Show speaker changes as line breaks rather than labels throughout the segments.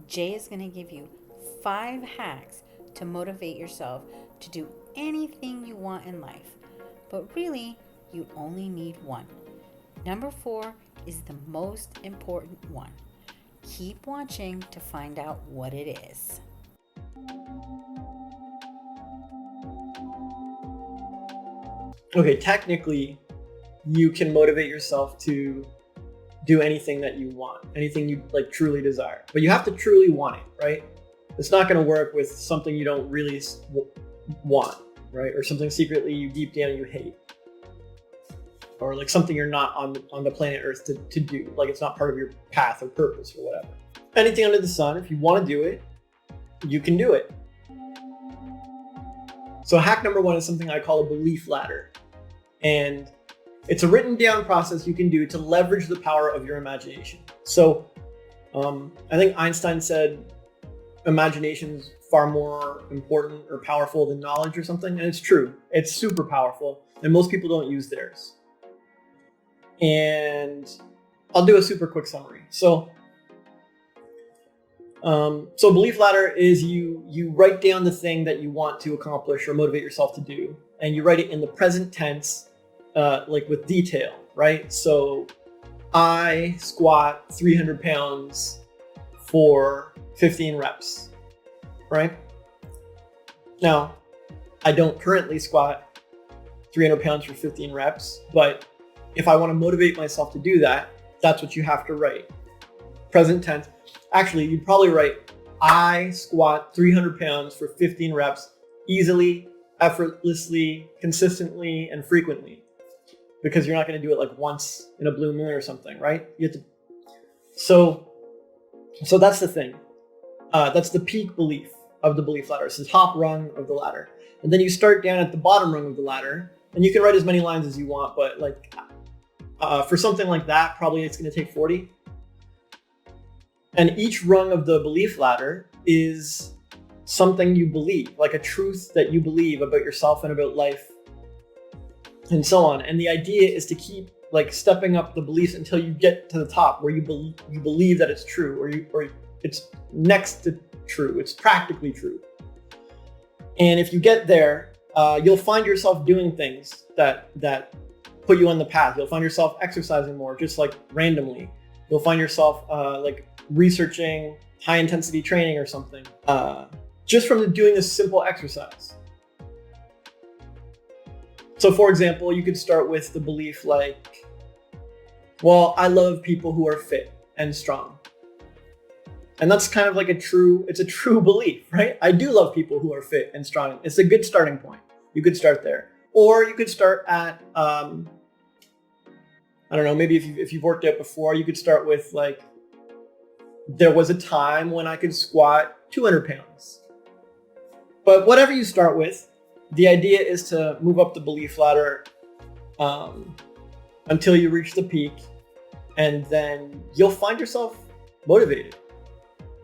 Jay is going to give you 5 hacks to motivate yourself to do anything you want in life. But really, you only need one. Number 4 is the most important one. Keep watching to find out what it is.
Okay, technically, you can motivate yourself to do anything that you want, anything you like truly desire. But you have to truly want it, right? It's not going to work with something you don't really want, right? Or something secretly you deep down you hate. Or like something you're not on the planet Earth to do. Like it's not part of your path or purpose or whatever. Anything under the sun, if you want to do it, you can do it. So hack number 1 is something I call a belief ladder. And it's a written down process you can do to leverage the power of your imagination. So I think Einstein said imagination's far more important or powerful than knowledge or something. And it's true. It's super powerful. And most people don't use theirs. And I'll do a super quick summary. So belief ladder is you write down the thing that you want to accomplish or motivate yourself to do, and you write it in the present tense, like with detail, right? So I squat 300 pounds for 15 reps, right? Now, I don't currently squat 300 pounds for 15 reps, but if I want to motivate myself to do that, that's what you have to write. Present tense. Actually, you'd probably write, I squat 300 pounds for 15 reps easily, effortlessly, consistently, and frequently. Because you're not going to do it like once in a blue moon or something, right? You have to. So that's the thing. That's the peak belief of the belief ladder. It's the top rung of the ladder. And then you start down at the bottom rung of the ladder, and you can write as many lines as you want, but like for something like that, probably it's going to take 40. And each rung of the belief ladder is something you believe, like a truth that you believe about yourself and about life and so on. And the idea is to keep like stepping up the beliefs until you get to the top where you believe that it's true, or it's next to true. It's practically true. And if you get there, you'll find yourself doing things that put you on the path. You'll find yourself exercising more, just like randomly. You'll find yourself like researching high intensity training or something, just from doing this simple exercise. So for example, you could start with the belief like, well, I love people who are fit and strong. And that's kind of like it's a true belief, right? I do love people who are fit and strong. It's a good starting point. You could start there. Or you could start at, I don't know, maybe if you've worked out before, you could start with like, there was a time when I could squat 200 pounds. But whatever you start with, the idea is to move up the belief ladder until you reach the peak, and then you'll find yourself motivated.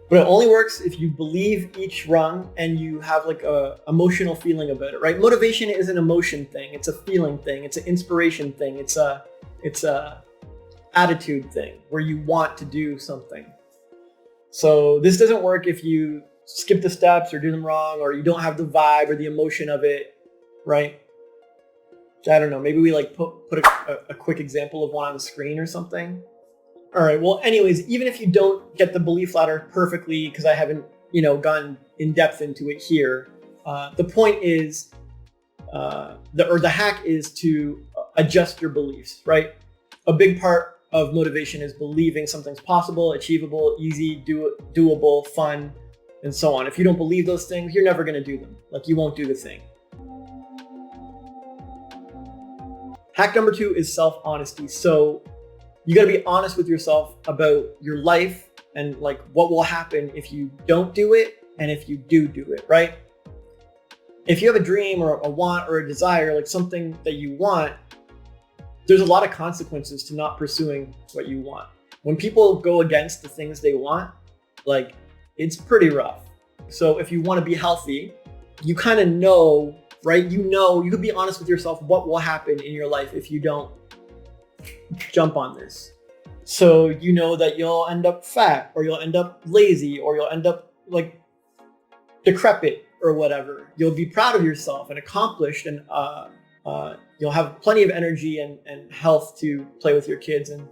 But it only works if you believe each rung and you have like a emotional feeling about it, right? Motivation is an emotion thing. It's a feeling thing. It's an inspiration thing. It's a attitude thing where you want to do something. So this doesn't work if you skip the steps or do them wrong, or you don't have the vibe or the emotion of it, right? I don't know. Maybe we like put a quick example of one on the screen or something. All right. Well, anyways, even if you don't get the belief ladder perfectly, because I haven't, gone in depth into it here, the point is, the hack is to adjust your beliefs, right? A big part of motivation is believing something's possible, achievable, easy, doable, fun, and so on. If you don't believe those things, you're never going to do them. Like you won't do the thing. Hack number 2 is self-honesty. So you got to be honest with yourself about your life and like what will happen if you don't do it and if you do it, right? If you have a dream or a want or a desire, like something that you want, there's a lot of consequences to not pursuing what you want. When people go against the things they want, like it's pretty rough. So if you want to be healthy, you kind of know, right? You could be honest with yourself what will happen in your life if you don't jump on this. So you know that you'll end up fat, or you'll end up lazy, or you'll end up like decrepit or whatever. You'll be proud of yourself and accomplished, and you'll have plenty of energy and health to play with your kids, and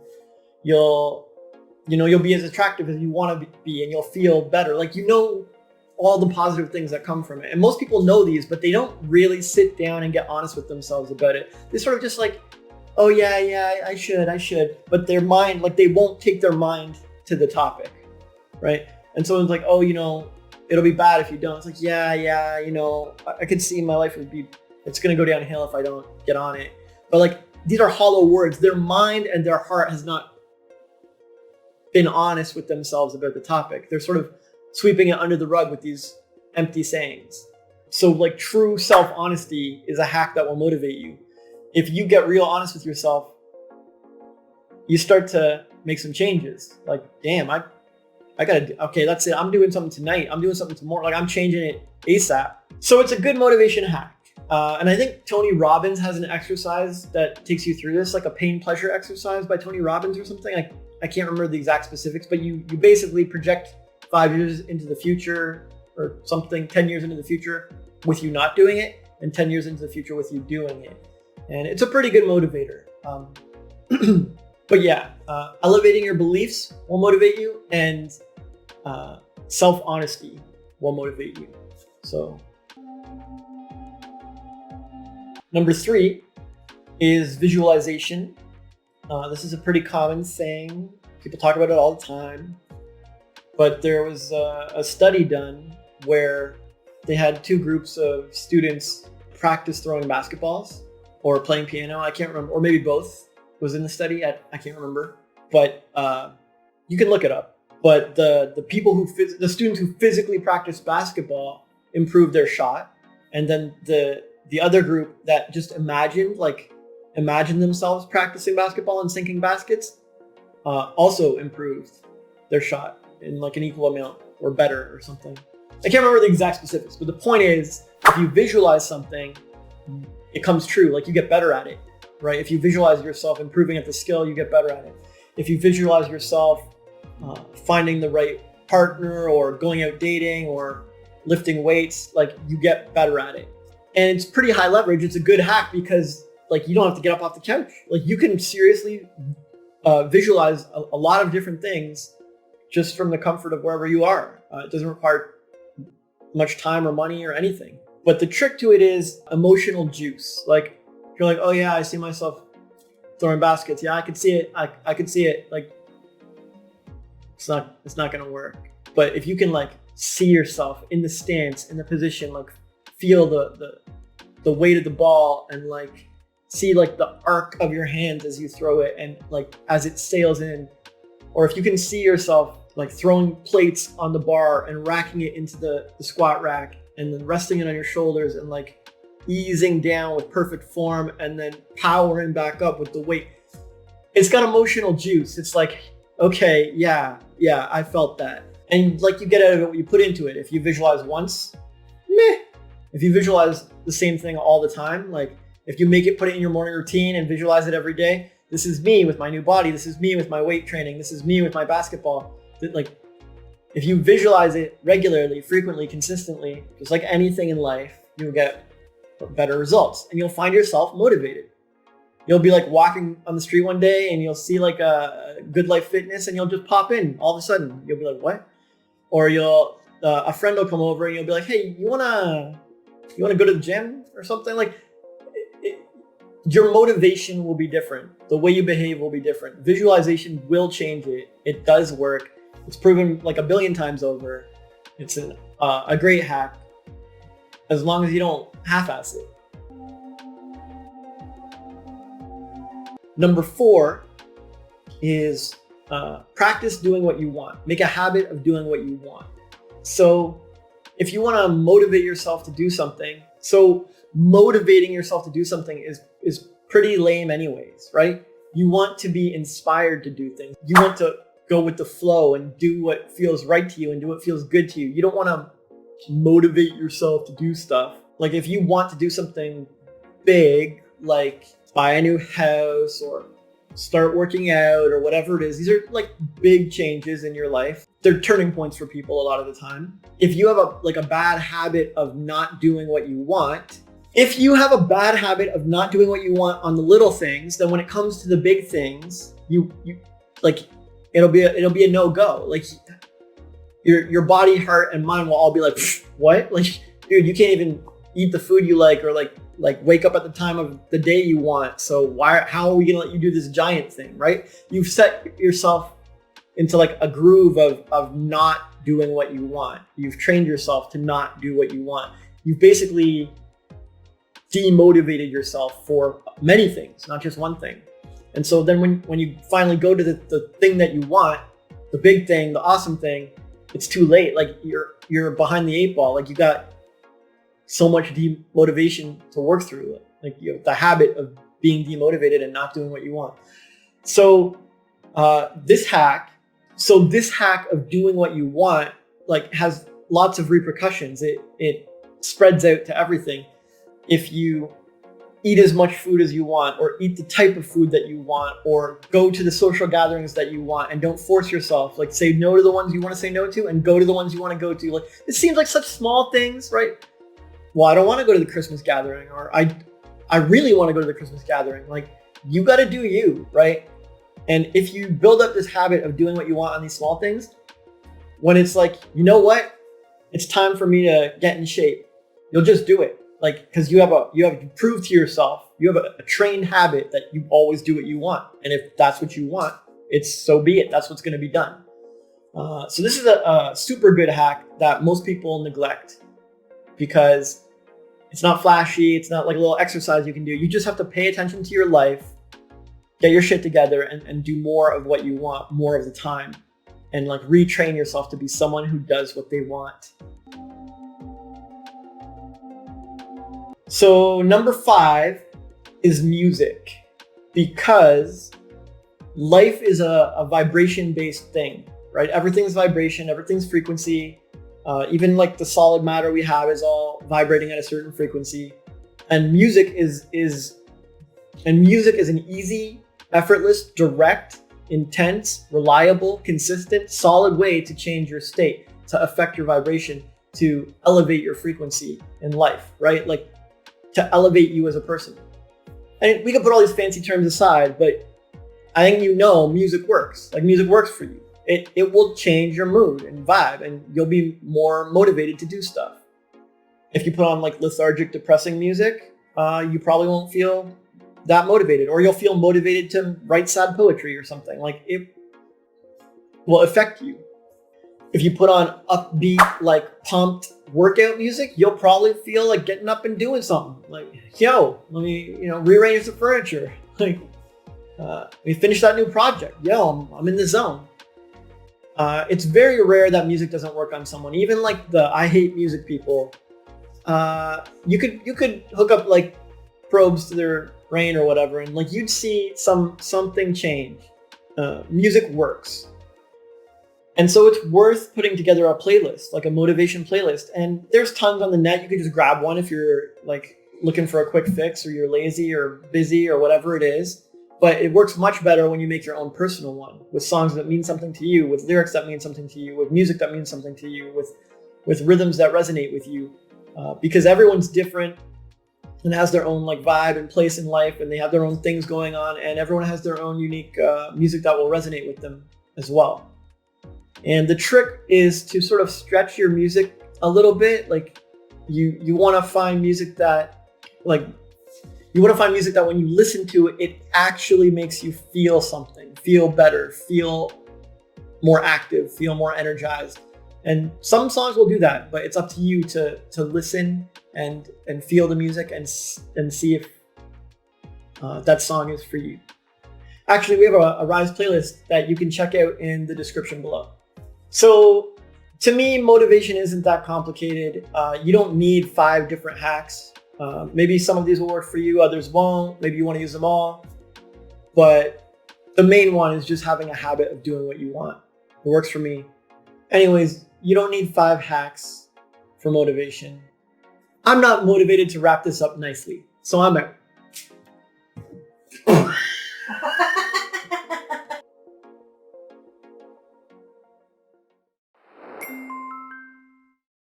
you'll be as attractive as you want to be, and you'll feel better. Like, all the positive things that come from it. And most people know these, but they don't really sit down and get honest with themselves about it. They sort of just like, oh yeah, I should. But their mind, like, they won't take their mind to the topic, right? And someone's like, oh, it'll be bad if you don't. It's like, yeah, I could see my life it's going to go downhill if I don't get on it. But like, these are hollow words. Their mind and their heart has not been honest with themselves about the topic. They're sort of sweeping it under the rug with these empty sayings. So like, true self-honesty is a hack that will motivate you. If you get real honest with yourself, you start to make some changes. Like, damn, I gotta, okay, that's it. I'm doing something tonight. I'm doing something tomorrow. Like, I'm changing it ASAP. So it's a good motivation hack. And I think Tony Robbins has an exercise that takes you through this, like a pain pleasure exercise by Tony Robbins or something. I can't remember the exact specifics, but you basically project 5 years into the future or something, 10 years into the future with you not doing it, and 10 years into the future with you doing it. And it's a pretty good motivator. But yeah, elevating your beliefs will motivate you, and self-honesty will motivate you. So number 3 is visualization. This is a pretty common thing. People talk about it all the time. But there was a study done where they had 2 groups of students practice throwing basketballs or playing piano. I can't remember, or maybe both was in the study. I can't remember, but you can look it up. But the students who physically practiced basketball improved their shot, and then the other group that just imagined themselves practicing basketball and sinking baskets also improved their shot in like an equal amount or better or something. I can't remember the exact specifics, but the point is, if you visualize something, it comes true. Like, you get better at it, right? If you visualize yourself improving at the skill, you get better at it. If you visualize yourself finding the right partner, or going out dating, or lifting weights, like, you get better at it. And it's pretty high leverage. It's a good hack because, like, you don't have to get up off the couch. Like, you can seriously visualize a lot of different things just from the comfort of wherever you are. It doesn't require much time or money or anything. But the trick to it is emotional juice. Like, you're like, oh yeah, I see myself throwing baskets. Yeah, I could see it. I could see it. Like, it's not gonna work. But if you can like see yourself in the stance, in the position, like feel the weight of the ball, and like see like the arc of your hands as you throw it, and like as it sails in. Or if you can see yourself like throwing plates on the bar and racking it into the squat rack, and then resting it on your shoulders, and like easing down with perfect form, and then powering back up with the weight. It's got emotional juice. It's like, okay, yeah, I felt that. And like, you get out of it what you put into it. If you visualize once, meh. If you visualize the same thing all the time, like if you put it in your morning routine and visualize it every day, this is me with my new body. This is me with my weight training. This is me with my basketball. Like, if you visualize it regularly, frequently, consistently, just like anything in life, you'll get better results, and you'll find yourself motivated. You'll be like walking on the street one day, and you'll see like a Good Life Fitness, and you'll just pop in all of a sudden. You'll be like, what? Or a friend will come over, and you'll be like, hey, you wanna go to the gym or something? Like, your motivation will be different. The way you behave will be different. Visualization will change it. It does work. It's proven like 1 billion times over. It's a great hack, as long as you don't half-ass it. Number 4 is practice doing what you want. Make a habit of doing what you want. So if you want to motivate yourself to do something, motivating yourself to do something is pretty lame anyways, right? You want to be inspired to do things. You want to go with the flow and do what feels right to you and do what feels good to you. You don't want to motivate yourself to do stuff. Like, if you want to do something big, like buy a new house or start working out or whatever it is. These are like big changes in your life. They're turning points for people a lot of the time. If you have a bad habit of not doing what you want, on the little things, then when it comes to the big things, you like it'll be a no-go. Like your body, heart, and mind will all be like, what? Like, dude, you can't even eat the food you like, or like wake up at the time of the day you want. So how are we gonna let you do this giant thing, right? You've set yourself into like a groove of not doing what you want. You've trained yourself to not do what you want. You've basically demotivated yourself for many things, not just one thing. And so then when you finally go to the thing that you want, the big thing, the awesome thing, it's too late. Like you're behind the 8 ball. Like you got so much demotivation to work through. Like you have the habit of being demotivated and not doing what you want. So this hack of doing what you want like has lots of repercussions. It spreads out to everything. If you eat as much food as you want, or eat the type of food that you want, or go to the social gatherings that you want, and don't force yourself, like say no to the ones you want to say no to and go to the ones you want to go to. Like it seems like such small things, right? Well, I don't want to go to the Christmas gathering, or I really want to go to the Christmas gathering. Like you got to do you, right? And if you build up this habit of doing what you want on these small things, when it's like, you know what, it's time for me to get in shape, you'll just do it. Like, because you have to prove to yourself, you have a trained habit that you always do what you want. And if that's what you want, it's so be it. That's what's going to be done. So this is a super good hack that most people neglect because it's not flashy. It's not like a little exercise you can do. You just have to pay attention to your life, get your shit together, and do more of what you want more of the time, and like retrain yourself to be someone who does what they want. So number 5 is music, because life is a vibration-based thing, right? Everything's vibration, everything's frequency. Even like the solid matter we have is all vibrating at a certain frequency. And music is an easy, effortless, direct, intense, reliable, consistent, solid way to change your state, to affect your vibration, to elevate your frequency in life, right? Like to elevate you as a person. And we can put all these fancy terms aside, but I think music works. Like music works for you. It will change your mood and vibe, and you'll be more motivated to do stuff. If you put on like lethargic, depressing music, you probably won't feel that motivated, or you'll feel motivated to write sad poetry or something. Like it will affect you. If you put on upbeat, like pumped workout music, you'll probably feel like getting up and doing something. Like, yo, let me, rearrange the furniture. Like, let me finish that new project. Yo, I'm in the zone. It's very rare that music doesn't work on someone. Even like the I hate music people, you could hook up like probes to their brain or whatever, and like you'd see something change. Music works. And so it's worth putting together a playlist, like a motivation playlist. And there's tons on the net. You can just grab one if you're like looking for a quick fix, or you're lazy or busy or whatever it is. But it works much better when you make your own personal one, with songs that mean something to you, with lyrics that mean something to you, with music that means something to you, with rhythms that resonate with you. Because everyone's different and has their own like vibe and place in life, and they have their own things going on, and everyone has their own unique music that will resonate with them as well. And the trick is to sort of stretch your music a little bit. Like you want to find music that when you listen to it, it actually makes you feel something, feel better, feel more active, feel more energized. And some songs will do that, but it's up to you to listen and feel the music and see if that song is for you. Actually, we have a Rise playlist that you can check out in the description below. So to me, motivation isn't that complicated. You don't need 5 different hacks. Maybe some of these will work for you, others won't. Maybe you want to use them all. But the main one is just having a habit of doing what you want. It works for me. Anyways, you don't need 5 hacks for motivation. I'm not motivated to wrap this up nicely, so I'm out.